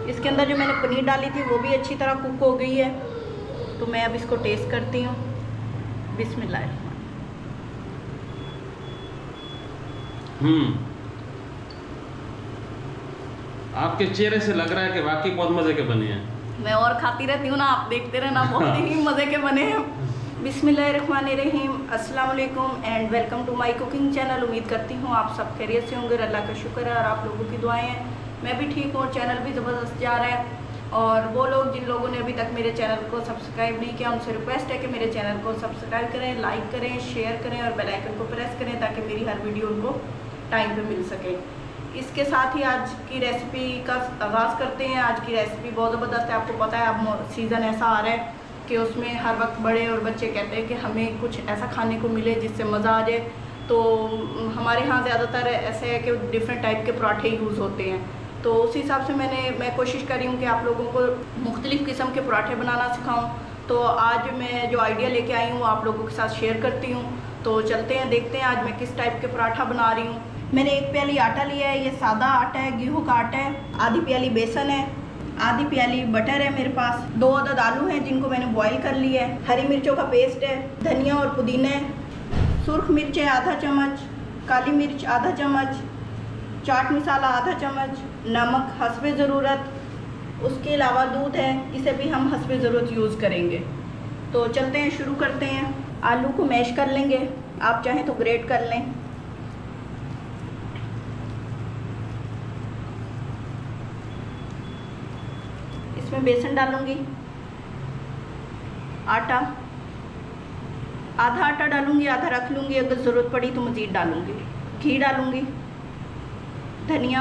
इसके अंदर जो मैंने पनीर डाली थी वो भी अच्छी तरह कुक हो गई है। तो मैं अब इसको टेस्ट करती हूँ। बिस्मिल्लाह। आपके चेहरे से लग रहा है कि वाकई बहुत मजे के बने हैं। मैं और खाती रहती हूँ ना, आप देखते रहना, बहुत ही मजे के बने हैं। बिस्मिल्लाहिर्रहमानिर्रहीम, अस्सलाम वालेकुम and welcome to my cooking channel. उम्मीद करती हूँ आप सब खैरियत से होंगे। अल्लाह का शुक्र है और आप लोगों की दुआएं हैं। मैं भी ठीक हूँ, चैनल भी ज़बरदस्त जा रहा है। और वो लोग जिन लोगों ने अभी तक मेरे चैनल को सब्सक्राइब नहीं किया, उनसे रिक्वेस्ट है कि मेरे चैनल को सब्सक्राइब करें, लाइक करें, शेयर करें और बेल आइकन को प्रेस करें ताकि मेरी हर वीडियो उनको टाइम पे मिल सके। इसके साथ ही आज की रेसिपी का आगाज़ करते हैं। आज की रेसिपी बहुत ज़बरदस्त है। आपको पता है अब सीज़न ऐसा आ रहा है कि उसमें हर वक्त बड़े और बच्चे कहते हैं कि हमें कुछ ऐसा खाने को मिले जिससे मज़ा आ जाए। तो हमारे यहाँ ज़्यादातर ऐसे है कि डिफरेंट टाइप के पराठे यूज़ होते हैं। तो उस हिसाब से मैं कोशिश कर रही हूँ कि आप लोगों को मुख्तलिफ़ किस्म के पराठे बनाना सिखाऊँ। तो आज मैं जो आइडिया लेके आई हूँ आप लोगों के साथ शेयर करती हूँ। तो चलते हैं, देखते हैं आज मैं किस टाइप के पराठा बना रही हूँ। मैंने 1 प्याली आटा लिया है, ये सादा आटा है, गेहूँ का आटा है। आधी प्याली बेसन है, आधी प्याली बटर है मेरे पास। 2 अदद आलू हैं जिनको मैंने बॉईल कर लिया है। हरी मिर्चों का पेस्ट है, धनिया और पुदीना है, सुर्ख मिर्च है आधा चम्मच, काली मिर्च आधा चम्मच, चाट मसाला आधा चम्मच, नमक हस्बे ज़रूरत। उसके अलावा दूध है, इसे भी हम हस्बे ज़रूरत यूज़ करेंगे। तो चलते हैं, शुरू करते हैं। आलू को मैश कर लेंगे, आप चाहें तो ग्रेट कर लें। इसमें बेसन डालूंगी, आटा आधा आटा डालूंगी, आधा रख लूँगी, अगर ज़रूरत पड़ी तो मज़ीद डालूंगी। घी डालूंगी, धनिया,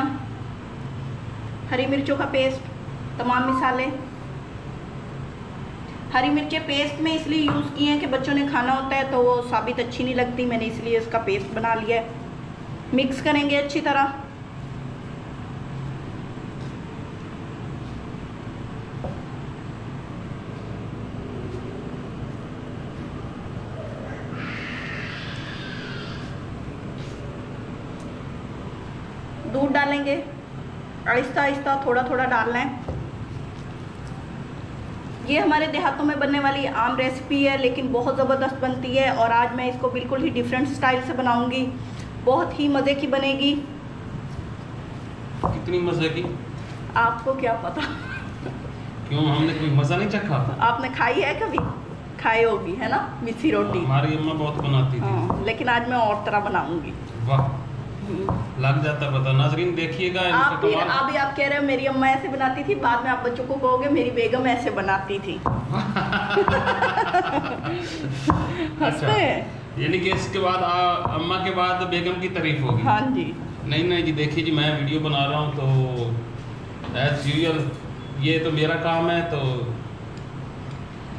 हरी मिर्चों का पेस्ट, तमाम मिसाले। हरी मिर्चें पेस्ट में इसलिए यूज़ की हैं कि बच्चों ने खाना होता है तो वो साबित अच्छी नहीं लगती, मैंने इसलिए इसका पेस्ट बना लिया है। मिक्स करेंगे अच्छी तरह। दूध डालेंगे, आहिस्ता आहिस्ता थोड़ा थोड़ा डालना है। ये हमारे देहातों में बनने वाली आम रेसिपी है लेकिन बहुत ज़बरदस्त बनती है और आज मैं इसको बिल्कुल ही डिफरेंट स्टाइल से बनाऊंगी। बहुत ही मज़े की बनेगी। कितनी मज़े की? आपको क्या पता। क्यों, हमने कोई मज़ा नहीं चखा? आपने खाई है कभी? खाई होगी है ना, मिस्सी रोटी। हमारी अम्मा बहुत बनाती थी। हाँ, लेकिन आज मैं और तरह बनाऊंगी। वाह, लग जाता पता। नाजरीन देखिएगा। आप कह रहे हो मेरी अम्मा ऐसे बनाती थी, बाद में आप बच्चों को कहोगे मेरी बेगम ऐसे बनाती थी। हंसते हैं। यानी कि इसके बाद अम्मा के बाद बेगम की तारीफ होगी। हाँ जी। नहीं जी, देखिए जी, मैं वीडियो बना रहा हूँ तो एज यूजुअल ये तो मेरा काम है। तो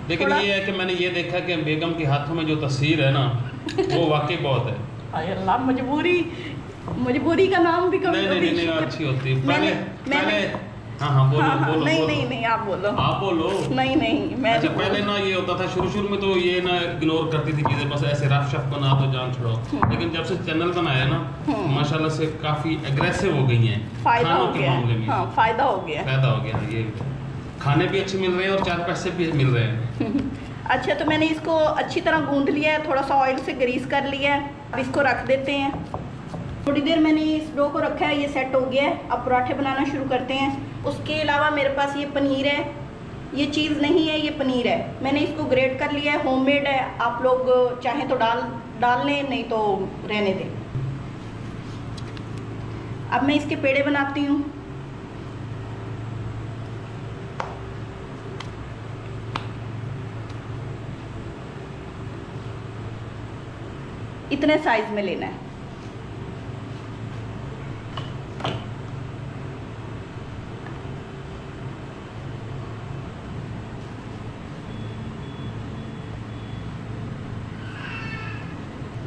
लेकिन ये है कि मैंने ये देखा कि बेगम के हाथों में जो तस्वीर है ना वो वाकई बहुत है। अल्लाह, मजबूरी का नाम भी कभी नहीं अच्छी होती है। पहले हाँ बोलो। नहीं आप बोलो। नहीं मैं अच्छा, पहले ना ये होता था शुरू में तो ये ना इग्नोर करती थी चीजें, बस ऐसे रफ शफ बना तो जान छोड़ो। लेकिन जब से चैनल बनाया ना माशाल्लाह से काफी एग्रेसिव हो गई हैं खानों के मामले में। हाँ, फायदा हो गया। ये खाने भी अच्छे मिल रहे हैं और 4 पैसे भी मिल रहे हैं। अच्छा, तो मैंने इसको अच्छी तरह गूंद लिया है, थोड़ा सा ऑयल से ग्रीस कर लिया है। अब इसको रख देते हैं। थोड़ी देर मैंने इस डो को रखा है, ये सेट हो गया है। अब पराठे बनाना शुरू करते हैं। उसके अलावा मेरे पास ये पनीर है, ये चीज़ नहीं है, ये पनीर है। मैंने इसको ग्रेट कर लिया है, होममेड है। आप लोग चाहें तो डाल लें, नहीं तो रहने दें। अब मैं इसके पेड़े बनाती हूँ। इतने साइज में लेना है।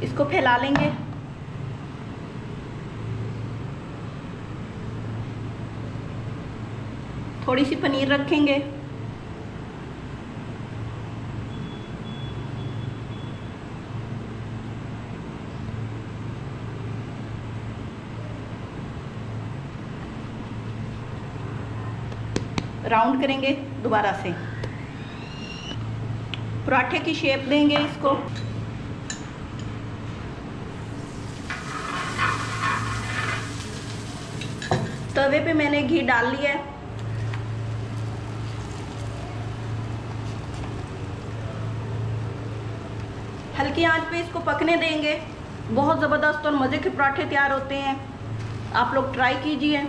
इसको फैला लेंगे। थोड़ी सी पनीर रखेंगे। राउंड करेंगे दोबारा से, पराठे की शेप देंगे इसको। तवे पे मैंने घी डाल लिया है। हल्की आंच पे इसको पकने देंगे। बहुत ज़बरदस्त और मज़े के पराठे तैयार होते हैं, आप लोग ट्राई कीजिए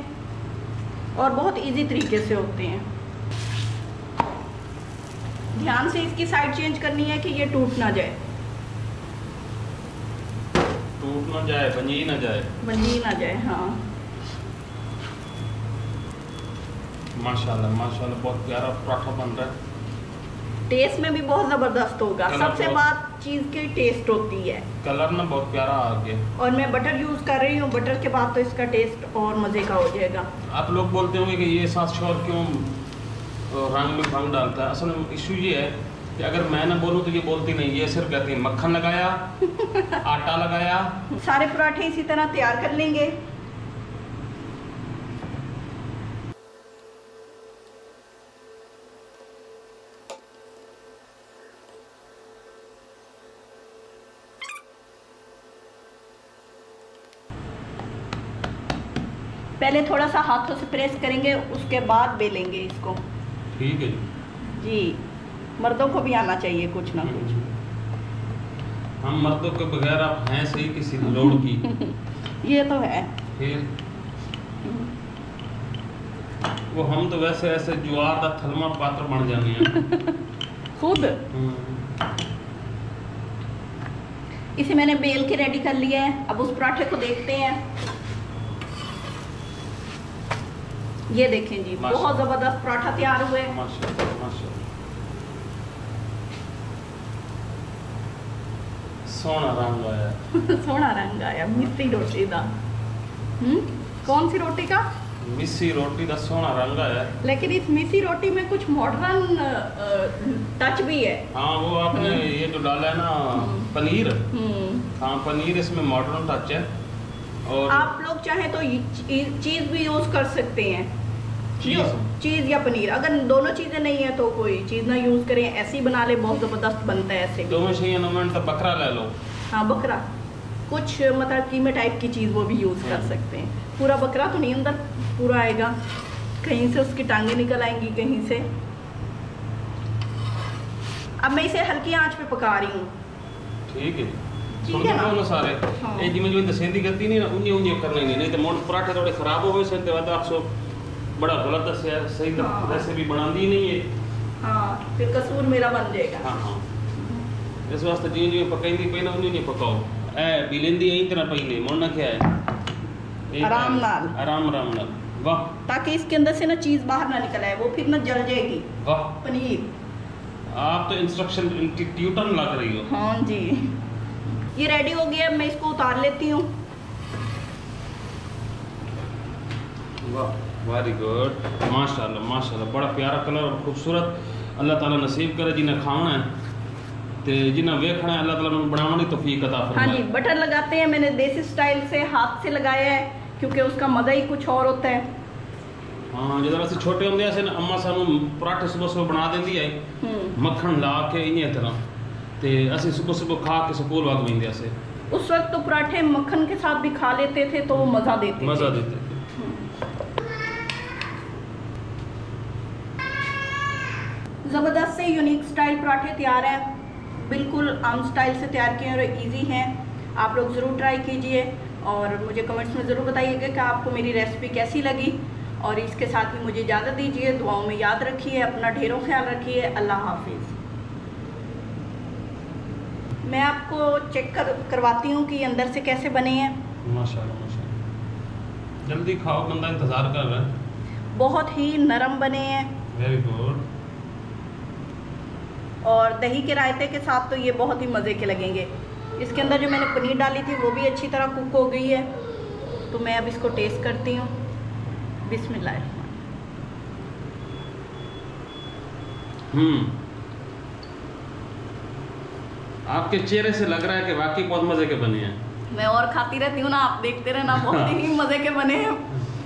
और बहुत इजी तरीके से होते हैं। ध्यान से इसकी साइड चेंज करनी है कि ये टूट ना जाए, टूट ना जाए, बनी ना जाए, बनी ना जाए। हाँ माशाल्लाह माशाल्लाह, बहुत प्यारा पराठा बन रहा है। टेस्ट में भी बहुत ज़बरदस्त होगा। सबसे बात चीज़ की टेस्ट होती है। कलर ना बहुत प्यारा आ गया, और मैं बटर यूज़ कर रही हूँ। बटर के बाद तो इसका टेस्ट और मज़े का हो जाएगा। आप लोग बोलते होंगे कि ये सास शौर क्यों रंग में भंग डालता है। असल में इशू ये है कि अगर मैं ना बोलूँ तो ये बोलती नहीं, ये सिर्फ कहती है मक्खन लगाया आटा लगाया। सारे पराठे इसी तरह तैयार कर लेंगे। पहले थोड़ा सा हाथों से प्रेस करेंगे, उसके बाद बेलेंगे इसको। ठीक है जी, मर्दों को भी आना चाहिए कुछ ना कुछ। हम मर्दों के बगैर आप हैं सही किसी लोड़ की। ये तो है। फिर वो हम तो वैसे ऐसे ज्वार का थलमा पात्र बन जाने हैं खुद। इसे मैंने बेल के रेडी कर लिया है। अब उस पराठे को देखते हैं। ये देखें जी, बहुत जबरदस्त पराठा तैयार हुए। माशाल्लाह माशाल्लाह, सोना रंग आया। सोना रंग आया मिस्सी रोटी का। कौन सी रोटी का? मिस्सी रोटी का सोना रंग आया। लेकिन इस मिस्सी रोटी में कुछ मॉडर्न टच भी है। हाँ, वो आपने ये जो डाला है ना पनीर, हाँ पनीर, इसमें मॉडर्न टच है। और आप लोग चाहे तो चीज़ भी यूज़ कर सकते हैं, चीज़ या पनीर। अगर दोनों चीज़ें नहीं है तो कोई चीज़ ना यूज़ करें, ऐसे ही बना ले, बहुत ज़बरदस्त बनता है ऐसे। दोनों चाहिए तो बकरा ले लो। हाँ बकरा, कुछ मतलब कीमे टाइप की चीज़ वो भी यूज़ कर सकते हैं। पूरा बकरा तो नहीं, अंदर पूरा आएगा, कहीं से उसकी टांगें निकल आएंगी कहीं से। अब मैं इसे हल्की आंच पे पका रही हूँ। ठीक है ना सारे। हाँ। जिमें जो दसेंदी करती नहीं ना, उन्हें करना ही नहीं तो मोड़ पराठे थोड़े खराब हो गए से बाद आपसे बड़ा गलत दस सही वैसे भी बना दी नहीं है। हाँ, फिर कसूर मेरा बन जाएगा। हाँ हाँ, इस वास्ते जिमें जिमें पकाईंदी पई ना उन्हें पकाओ। ए बिलेंदी यही तरह पई नहीं, मोड़ना क्या है, आराम नाल, आराम नाल। वाह, ताकि इसके अंदर से ना चीज़ बाहर ना निकल आए, वो फिर ना जल जाएगी। वाह पनीर, आप तो इंस्ट्रक्शन ट्यूटर लग रही हो। हाँ जी, ये रेडी हो गया। मैं इसको उतार लेती हूँ। वाह, वेरी गुड, माशाल्लाह माशाल्लाह, बड़ा प्यारा कलर और खूबसूरत। अल्लाह ताला नसीब करे जिन्हें खाना है तो जिन्हें वेखना है, अल्लाह ताला उन्हें बनाने की तौफीक अता फरमाए। हाँ जी, बटर लगाते हैं। मैंने देसी स्टाइल से हाथ से लगाया है क्योंकि उसका मज़ा ही कुछ और होता है। हाँ, जो असं छोटे होंगे ऐसे ना अम्मा सानू पराठे सुबह सुबह बना देंदी है मक्खन ला के इन्हें तरह, तो असं सुबह सुबह खा के स्कूल वग वेंदे ऐसे। उस वक्त तो पराठे मक्खन के साथ भी खा लेते थे तो वो मज़ा देते थे। ज़बरदस्त से यूनिक स्टाइल पराठे तैयार हैं, बिल्कुल आम स्टाइल से तैयार किए और इजी हैं। आप लोग ज़रूर ट्राई कीजिए और मुझे कमेंट्स में ज़रूर बताइएगा कि आपको मेरी रेसिपी कैसी लगी। और इसके साथ ही मुझे इजाज़त दीजिए। दुआओं में याद रखिए, अपना ढेरों ख्याल रखिए। अल्लाह हाफिज़। मैं आपको चेक करवाती हूँ कि अंदर से कैसे बने हैं। माशाल्लाह माशाल्लाह, जल्दी खाओ, बंदा इंतज़ार कर रहा है। बहुत ही नरम बने हैं। Very good. और दही के रायते के साथ तो ये बहुत ही मज़े के लगेंगे। इसके अंदर जो मैंने पनीर डाली थी वो भी अच्छी तरह कुक हो गई है। तो मैं अब इसको टेस्ट करती हूँ। बिस्मिल्लाह। आपके चेहरे से लग रहा है कि वाकई बहुत मज़े के बने हैं। मैं और खाती रहती हूँ ना, आप देखते रहना, बहुत ही मज़े के बने हैं।